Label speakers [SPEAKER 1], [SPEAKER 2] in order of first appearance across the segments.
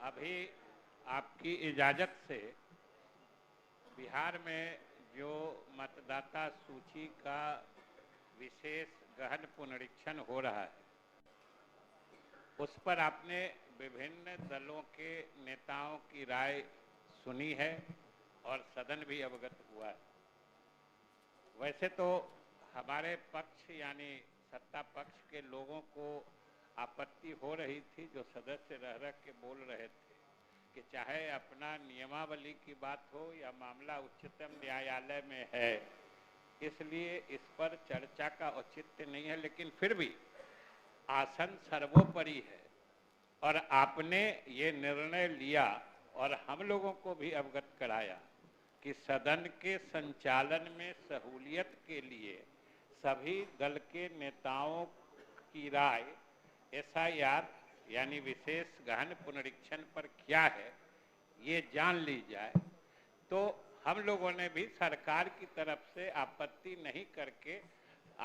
[SPEAKER 1] अभी आपकी इजाजत से बिहार में जो मतदाता सूची का विशेष गहन पुनरीक्षण हो रहा है, उस पर आपने विभिन्न दलों के नेताओं की राय सुनी है और सदन भी अवगत हुआ है। वैसे तो हमारे पक्ष यानी सत्ता पक्ष के लोगों को आपत्ति हो रही थी, जो सदस्य रह के बोल रहे थे कि चाहे अपना नियमावली की बात हो या मामला उच्चतम न्यायालय में है, इसलिए इस पर चर्चा का औचित्य नहीं है। लेकिन फिर भी आसन सर्वोपरि है और आपने ये निर्णय लिया और हम लोगों को भी अवगत कराया कि सदन के संचालन में सहूलियत के लिए सभी दल के नेताओं की राय एसआईआर यानी विशेष गहन पुनरीक्षण पर क्या है ये जान ली जाए। तो हम लोगों ने भी सरकार की तरफ से आपत्ति नहीं करके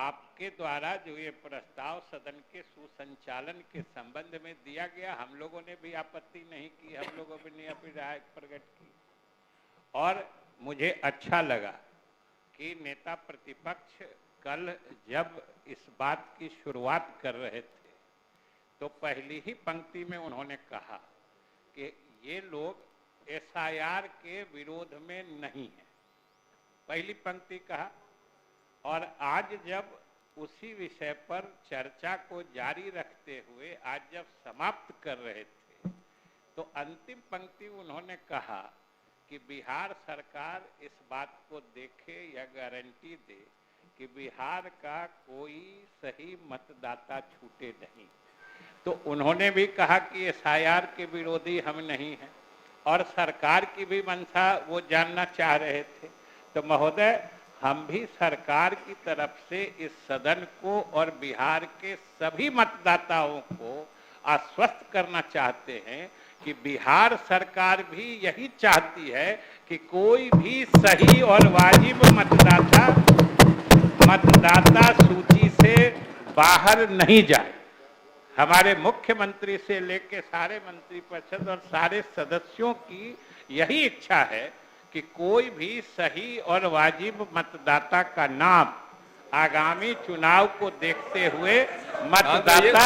[SPEAKER 1] आपके द्वारा जो ये प्रस्ताव सदन के सुसंचालन के संबंध में दिया गया, हम लोगों ने भी आपत्ति नहीं की, हम लोगों ने अपनी राय प्रकट की। और मुझे अच्छा लगा कि नेता प्रतिपक्ष कल जब इस बात की शुरुआत कर रहे थे तो पहली ही पंक्ति में उन्होंने कहा कि ये लोग एसआईआर के विरोध में नहीं है, पहली पंक्ति कहा। और आज जब उसी विषय पर चर्चा को जारी रखते हुए आज जब समाप्त कर रहे थे तो अंतिम पंक्ति उन्होंने कहा कि बिहार सरकार इस बात को देखे या गारंटी दे कि बिहार का कोई सही मतदाता छूटे नहीं। तो उन्होंने भी कहा कि एसआईआर के विरोधी हम नहीं हैं और सरकार की भी मंशा वो जानना चाह रहे थे। तो महोदय, हम भी सरकार की तरफ से इस सदन को और बिहार के सभी मतदाताओं को आश्वस्त करना चाहते हैं कि बिहार सरकार भी यही चाहती है कि कोई भी सही और वाजिब मतदाता सूची से बाहर नहीं जाए। हमारे मुख्यमंत्री से लेकर सारे मंत्री परिषद और सारे सदस्यों की यही इच्छा है कि कोई भी सही और वाजिब मतदाता का नाम आगामी चुनाव को देखते हुए मतदाता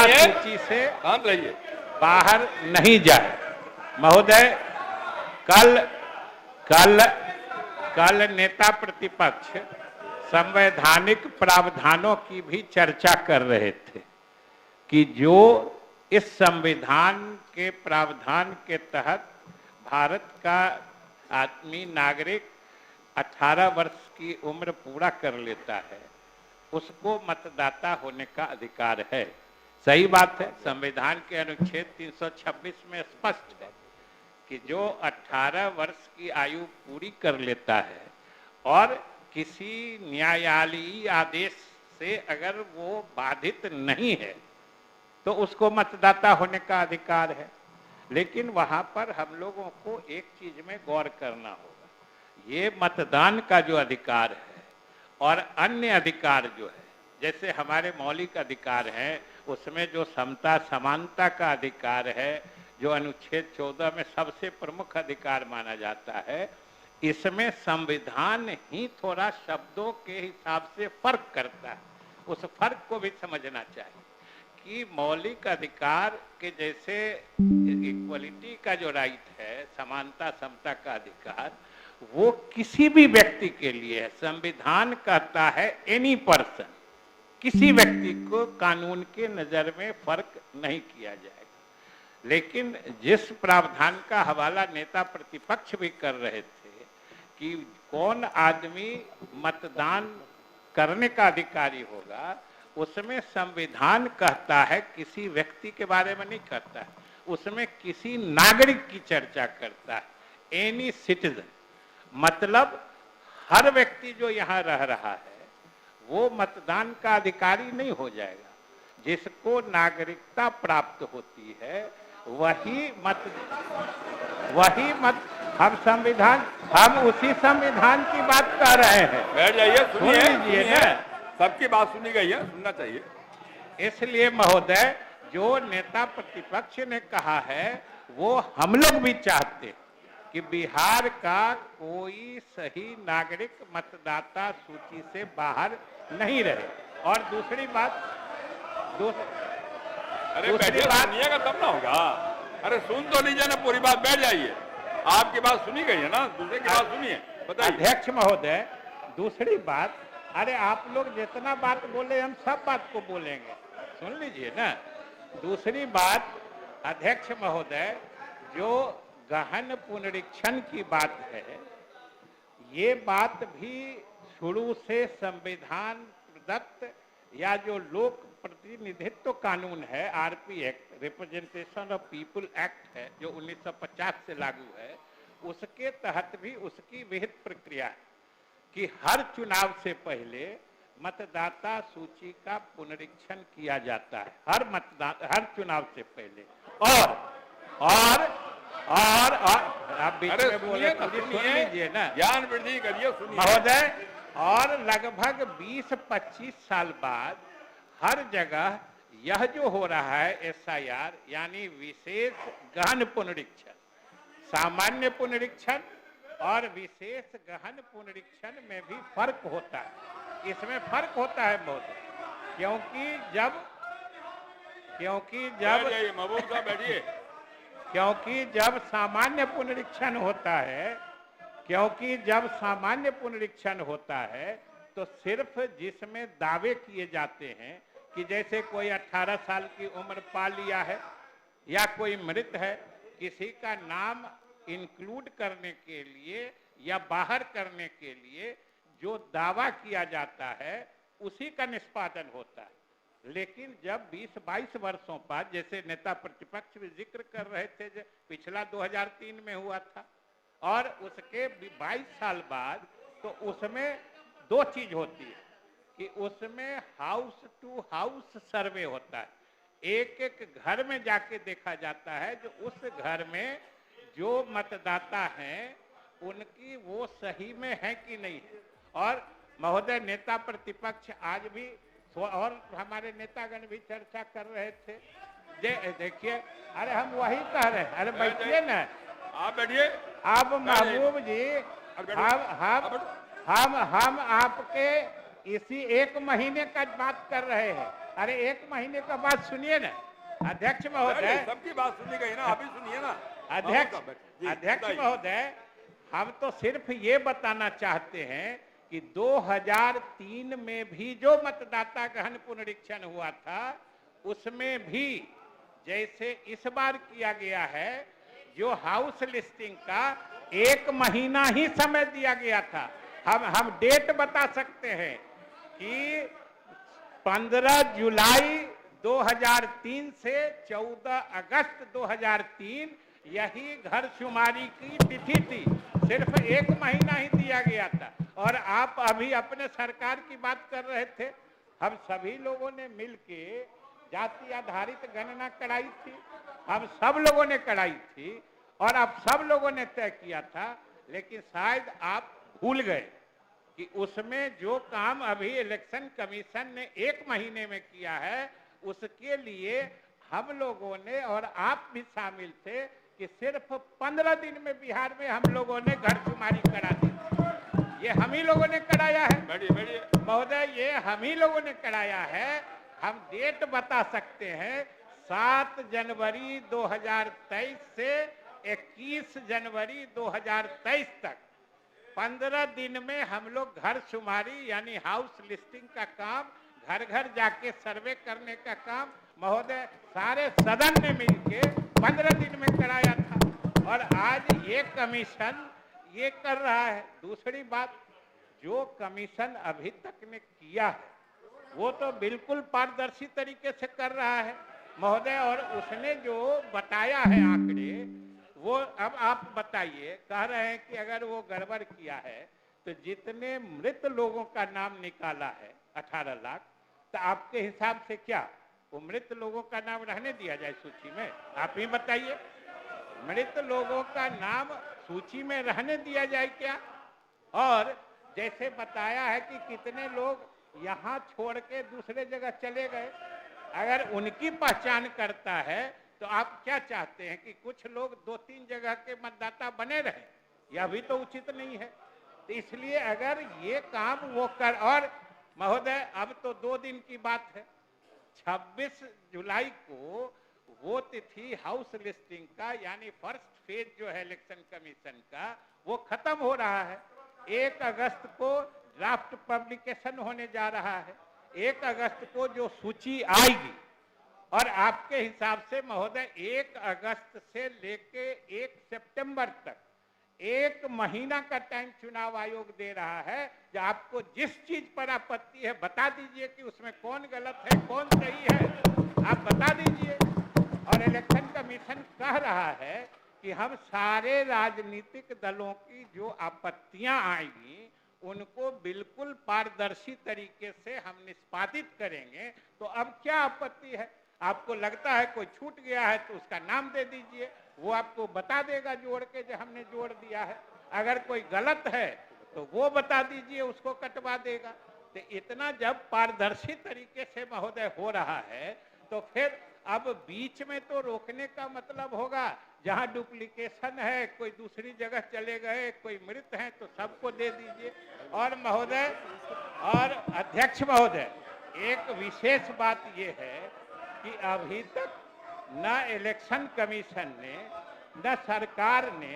[SPEAKER 1] सूची से बाहर नहीं जाए। महोदय, कल नेता प्रतिपक्ष संवैधानिक प्रावधानों की भी चर्चा कर रहे थे कि जो इस संविधान के प्रावधान के तहत भारत का आदमी नागरिक 18 वर्ष की उम्र पूरा कर लेता है, उसको मतदाता होने का अधिकार है। सही बात है, संविधान के अनुच्छेद 326 में स्पष्ट है कि जो 18 वर्ष की आयु पूरी कर लेता है और किसी न्यायालयीय आदेश से अगर वो बाधित नहीं है तो उसको मतदाता होने का अधिकार है। लेकिन वहां पर हम लोगों को एक चीज में गौर करना होगा, ये मतदान का जो अधिकार है और अन्य अधिकार जो है, जैसे हमारे मौलिक अधिकार हैं उसमें जो समता समानता का अधिकार है, जो अनुच्छेद 14 में सबसे प्रमुख अधिकार माना जाता है, इसमें संविधान ही थोड़ा शब्दों के हिसाब से फर्क करता है। उस फर्क को भी समझना चाहिए कि मौलिक अधिकार के जैसे इक्वलिटी का जो राइट है, समानता समता का अधिकार, वो किसी भी व्यक्ति के लिए है। संविधान कहता है एनी पर्सन, किसी व्यक्ति को कानून के नजर में फर्क नहीं किया जाएगा। लेकिन जिस प्रावधान का हवाला नेता प्रतिपक्ष भी कर रहे थे कि कौन आदमी मतदान करने का अधिकारी होगा, उसमें संविधान कहता है, किसी व्यक्ति के बारे में नहीं कहता है, उसमें किसी नागरिक की चर्चा करता है, एनी सिटीजन। मतलब हर व्यक्ति जो यहाँ रह रहा है वो मतदान का अधिकारी नहीं हो जाएगा। जिसको नागरिकता प्राप्त होती है वही हम उसी संविधान की बात कर रहे हैं।
[SPEAKER 2] बैठ जाइए, सुनिए
[SPEAKER 1] लीजिए ना,
[SPEAKER 2] सबकी बात सुनी गई है, सुनना चाहिए।
[SPEAKER 1] इसलिए महोदय, जो नेता प्रतिपक्ष ने कहा है वो हम लोग भी चाहते हैं कि बिहार का कोई सही नागरिक मतदाता सूची से बाहर नहीं रहे। और दूसरी बात
[SPEAKER 2] अरे बैठिए, सुनिएगा तब ना होगा। अरे सुन तो लीजिए ना, पूरी बात, बैठ जाइए। आपकी बात सुनी गई है ना, दूसरे की बात सुनिए, बताइए।
[SPEAKER 1] अध्यक्ष महोदय, दूसरी बात, अरे आप लोग जितना बात बोले हम सब बात को बोलेंगे, सुन लीजिए ना। दूसरी बात अध्यक्ष महोदय, जो गहन पुनरीक्षण की बात है, ये बात भी शुरू से संविधान प्रदत्त या जो लोक प्रतिनिधित्व कानून है, RP act, representation of people act है, जो 1950 से लागू है, उसके तहत भी उसकी विहित प्रक्रिया है कि हर चुनाव से पहले मतदाता सूची का पुनरीक्षण किया जाता है, हर चुनाव से पहले। और आप बीच में बोले तो सुन लीजिए ना,
[SPEAKER 2] ज्ञान वृद्धि करिए, सुनिए
[SPEAKER 1] महोदय। और लगभग 20-25 साल बाद हर जगह यह जो हो रहा है एसआईआर, यानी विशेष गहन पुनरीक्षण, सामान्य पुनरीक्षण और विशेष गहन पुनरीक्षण में भी फर्क होता है। इसमें फर्क होता है महोदय, क्योंकि जब सामान्य पुनरीक्षण होता है, तो सिर्फ जिसमें दावे किए जाते हैं कि जैसे कोई 18 साल की उम्र पा लिया है या कोई मृत है, किसी का नाम इंक्लूड करने के लिए या बाहर करने के लिए जो दावा किया जाता है उसी का निष्पादन होता है। लेकिन जब 20-22 वर्षों बाद, जैसे नेता प्रतिपक्ष भी जिक्र कर रहे थे, जो पिछला 2003 में हुआ था, और उसके 22 साल बाद, तो उसमें दो चीज होती है कि उसमें हाउस टू हाउस सर्वे होता है, एक एक घर में जाके देखा जाता है जो उस घर में जो मतदाता हैं उनकी वो सही में है कि नहीं है। और महोदय, नेता प्रतिपक्ष आज भी और हमारे नेतागण भी चर्चा कर रहे थे, देखिए, अरे हम वही कह रहे हैं, अरे बैठिए ना,
[SPEAKER 2] आप बैठिए।
[SPEAKER 1] अब महबूब जी, हम आपके इसी 1 महीने का बात कर रहे हैं। अरे 1 महीने का बात सुनिए ना अध्यक्ष महोदय,
[SPEAKER 2] सबकी बात सुनी गई ना, आप ही सुनिए ना
[SPEAKER 1] अध्यक्ष महोदय। हम तो सिर्फ ये बताना चाहते हैं कि 2003 में भी जो मतदाता गहन पुनरीक्षण हुआ था, उसमें भी जैसे इस बार किया गया है, जो हाउस लिस्टिंग का 1 महीना ही समय दिया गया था। हम डेट बता सकते हैं कि 15 जुलाई 2003 से 14 अगस्त 2003 यही घर शुमारी की तिथि थी। सिर्फ 1 महीना ही दिया गया था। और आप अभी अपने सरकार की बात कर रहे थे। हम सभी लोगों ने मिलके जाति आधारित गणना कराई थी, हम सब लोगों ने कराई थी और आप सब लोगों ने तय किया था। लेकिन शायद आप भूल गए कि उसमें जो काम अभी इलेक्शन कमीशन ने 1 महीने में किया है, उसके लिए हम लोगों ने, और आप भी शामिल थे, कि सिर्फ 15 दिन में बिहार में हम लोगों ने घरशुमारी करा दी। ये हम ही लोगों ने कराया है महोदय, ये हम ही लोगों ने कराया है। हम डेट बता सकते हैं, 7 जनवरी 2023 से 21 जनवरी 2023 तक 15 दिन में हम लोग घर शुमारी यानी हाउस लिस्टिंग का काम, घर घर जाके सर्वे करने का काम महोदय सारे सदन ने मिलके 15 दिन में कराया था। और आज ये कमीशन ये कर रहा है। दूसरी बात, जो कमीशन अभी तक ने किया है वो तो बिल्कुल पारदर्शी तरीके से कर रहा है महोदय। और उसने जो बताया है आंकड़े, वो अब आप बताइए, कह रहे हैं कि अगर वो गड़बड़ किया है तो जितने मृत लोगों का नाम निकाला है 18 लाख, तो आपके हिसाब से क्या वो मृत लोगों का नाम रहने दिया जाए सूची में? आप ही बताइए, मृत लोगों का नाम सूची में रहने दिया जाए क्या? और जैसे बताया है कि कितने लोग यहाँ छोड़ के दूसरे जगह चले गए, अगर उनकी पहचान करता है तो आप क्या चाहते हैं कि कुछ लोग 2-3 जगह के मतदाता बने रहे? यह भी तो उचित नहीं है। तो इसलिए अगर ये काम वो कर, और महोदय अब तो 2 दिन की बात है, 26 जुलाई को वो तिथि हाउस लिस्टिंग का यानी फर्स्ट फेज जो है इलेक्शन कमीशन का वो खत्म हो रहा है। 1 अगस्त को ड्राफ्ट पब्लिकेशन होने जा रहा है। 1 अगस्त को जो सूची आएगी, और आपके हिसाब से महोदय 1 अगस्त से लेके 1 सितंबर तक 1 महीना का टाइम चुनाव आयोग दे रहा है। जो आपको जिस चीज पर आपत्ति है बता दीजिए कि उसमें कौन गलत है कौन सही है, आप बता दीजिए। और इलेक्शन कमीशन कह रहा है कि हम सारे राजनीतिक दलों की जो आपत्तियां आएंगी उनको बिल्कुल पारदर्शी तरीके से हम निष्पादित करेंगे। तो अब क्या आपत्ति है? आपको लगता है कोई छूट गया है तो उसका नाम दे दीजिए, वो आपको बता देगा जोड़ के जो हमने जोड़ दिया है। अगर कोई गलत है तो वो बता दीजिए, उसको कटवा देगा। तो इतना जब पारदर्शी तरीके से महोदय हो रहा है तो फिर अब बीच में तो रोकने का मतलब होगा जहां डुप्लीकेशन है, कोई दूसरी जगह चले गए, कोई मृत हैं तो सबको दे दीजिए। और महोदय और अध्यक्ष महोदय, एक विशेष बात यह है कि अभी तक न इलेक्शन कमीशन ने न सरकार ने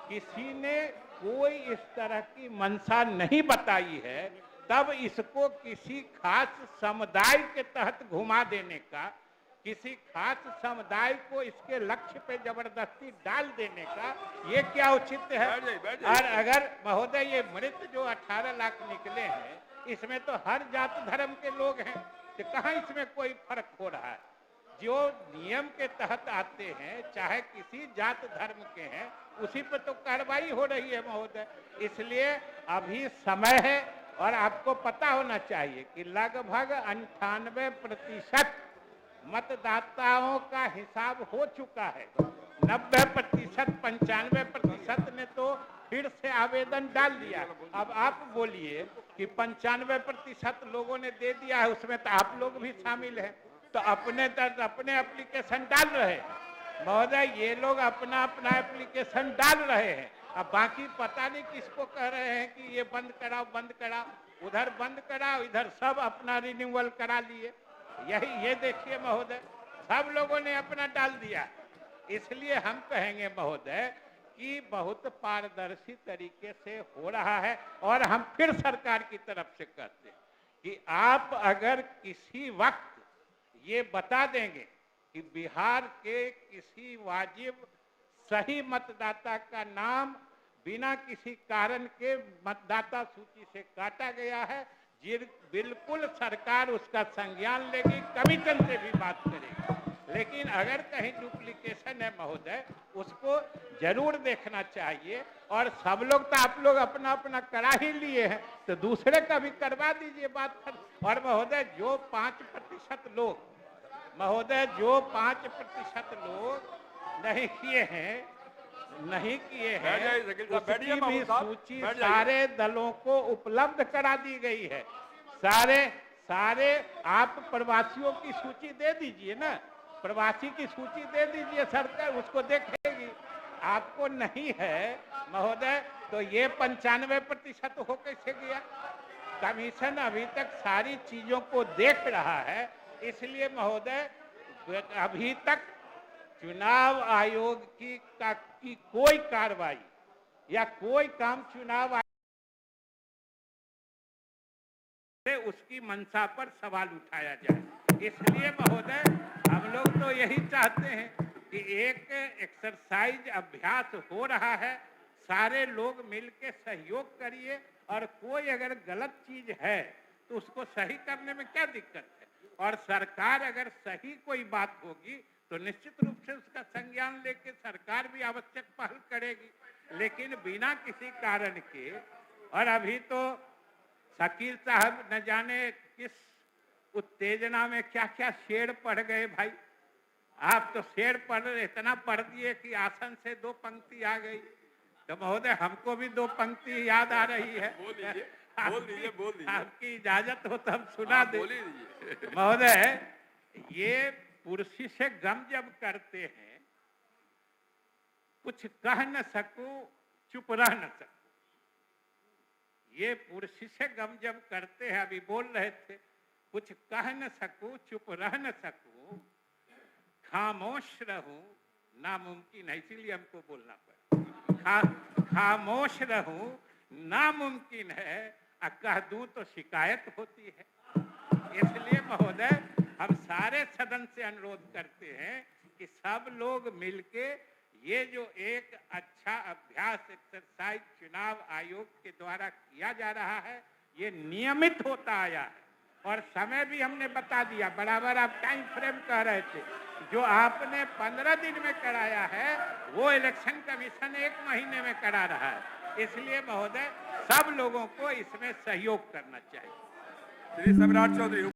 [SPEAKER 1] किसी ने कोई इस तरह की मंशा नहीं बताई है। तब इसको किसी खास समुदाय के तहत घुमा देने का, किसी खास समुदाय को इसके लक्ष्य पे जबरदस्ती डाल देने का ये क्या उचित है? और अगर महोदय ये मृत जो 18 लाख निकले हैं इसमें तो हर जात धर्म के लोग हैं, तो कहाँ इसमें कोई फर्क हो रहा है? जो नियम के तहत आते हैं चाहे किसी जात धर्म के हैं उसी पर तो कार्रवाई हो रही है महोदय। इसलिए अभी समय है और आपको पता होना चाहिए कि लगभग 98% मतदाताओं का हिसाब हो चुका है। 90%, 95% ने तो फिर से आवेदन डाल दिया। अब आप बोलिए कि 95% लोगों ने दे दिया है, उसमें तो आप लोग भी शामिल हैं, तो अपने एप्लीकेशन डाल रहे हैं महोदय। ये लोग अपना अपना एप्लीकेशन डाल रहे हैं। अब बाकी पता नहीं किसको कह रहे हैं कि ये बंद कराओ बंद कराओ, उधर बंद कराओ, इधर सब अपना रिन्यूअल करा लिए। यही ये देखिए महोदय, सब लोगों ने अपना डाल दिया। इसलिए हम कहेंगे महोदय कि बहुत पारदर्शी तरीके से हो रहा है। और हम फिर सरकार की तरफ से कहते हैं कि आप अगर किसी वक्त ये बता देंगे कि बिहार के किसी वाजिब सही मतदाता का नाम बिना किसी कारण के मतदाता सूची से काटा गया है, बिल्कुल सरकार उसका संज्ञान लेगी, कमीशन से भी बात करेगी। लेकिन अगर कहीं डुप्लीकेशन है महोदय उसको जरूर देखना चाहिए। और सब लोग तो आप लोग अपना अपना करा ही लिए हैं तो दूसरे का भी करवा दीजिए बात। और महोदय जो 5% लोग महोदय जो 5% लोग नहीं किए हैं उसकी भी सूची सारे दलों को उपलब्ध करा दी गई है। सारे आप प्रवासियों की सूची दे दीजिए ना, प्रवासी की सूची दे दीजिए, सरकार उसको देखेगी। आपको नहीं है महोदय तो ये 95% हो कैसे गया? कमीशन अभी तक सारी चीजों को देख रहा है। इसलिए महोदय अभी तक चुनाव आयोग की कोई कार्रवाई या कोई काम चुनाव आयोग से उसकी मंशा पर सवाल उठाया जाए। इसलिए महोदय हम लोग तो यही चाहते हैं कि एक एक्सरसाइज अभ्यास हो रहा है, सारे लोग मिलकर सहयोग करिए। और कोई अगर गलत चीज है तो उसको सही करने में क्या दिक्कत है? और सरकार अगर सही कोई बात होगी तो निश्चित रूप से उसका संज्ञान लेके सरकार भी आवश्यक पहल करेगी। लेकिन बिना किसी कारण के, और अभी तो शकील साहब न जाने किस उत्तेजना में क्या क्या शेर पढ़ गए भाई। आप तो शेर इतना पढ़ दिए कि आसन से 2 पंक्ति आ गई। तो महोदय हमको भी 2 पंक्ति याद आ रही है।
[SPEAKER 2] बोल दीजिए।
[SPEAKER 1] आपकी इजाजत हो तो हम सुना दे महोदय। ये पुरुषी से गम जब करते हैं, कुछ कह न सकूं, चुप रह न सकूं। ये पुरुषी से गम जब करते हैं, अभी बोल रहे थे, कुछ कह न सकूं, चुप रह न सकूं, खामोश रहूं, नामुमकिन है, इसीलिए हमको बोलना पड़ा। खामोश रहूं नामुमकिन है, कह दूं तो शिकायत होती है। इसलिए महोदय, हम सारे सदन से अनुरोध करते हैं कि सब लोग मिलके ये जो एक अच्छा अभ्यास एक्सरसाइज चुनाव आयोग के द्वारा किया जा रहा है, ये नियमित होता आया है और समय भी हमने बता दिया। बराबर आप टाइम फ्रेम कह रहे थे, जो आपने 15 दिन में कराया है वो इलेक्शन कमीशन 1 महीने में करा रहा है। इसलिए महोदय, सब लोगों को इसमें सहयोग करना चाहिए।
[SPEAKER 2] श्री सम्राट चौधरी।